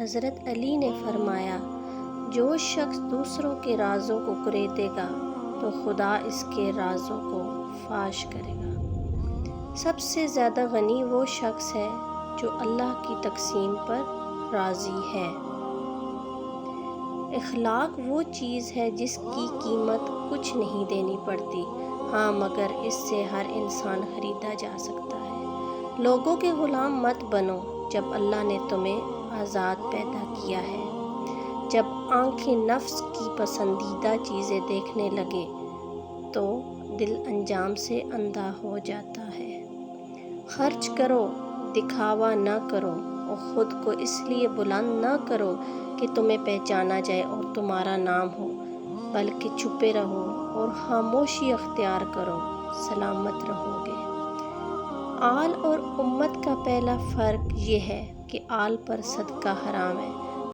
حضرت علی نے فرمایا، جو شخص دوسروں کے رازوں کو کریدے گا تو خدا اس کے رازوں کو فاش کرے گا۔ سب سے زیادہ غنی وہ شخص ہے جو اللہ کی تقسیم پر راضی ہے۔ اخلاق وہ چیز ہے جس کی قیمت کچھ نہیں دینی پڑتی، ہاں مگر اس سے ہر انسان خریدا جا سکتا ہے۔ لوگوں کے غلام مت بنو جب اللہ نے تمہیں آزاد پیدا کیا ہے۔ جب آنکھیں نفس کی پسندیدہ چیزیں دیکھنے لگے تو دل انجام سے اندھا ہو جاتا ہے۔ خرچ کرو، دکھاوا نہ کرو، اور خود کو اس لیے بلند نہ کرو کہ تمہیں پہچانا جائے اور تمہارا نام ہو، بلکہ چھپے رہو اور خاموشی اختیار کرو، سلامت رہو گے۔ آل اور امت کا پہلا فرق یہ ہے کہ آل پر صدقہ حرام ہے،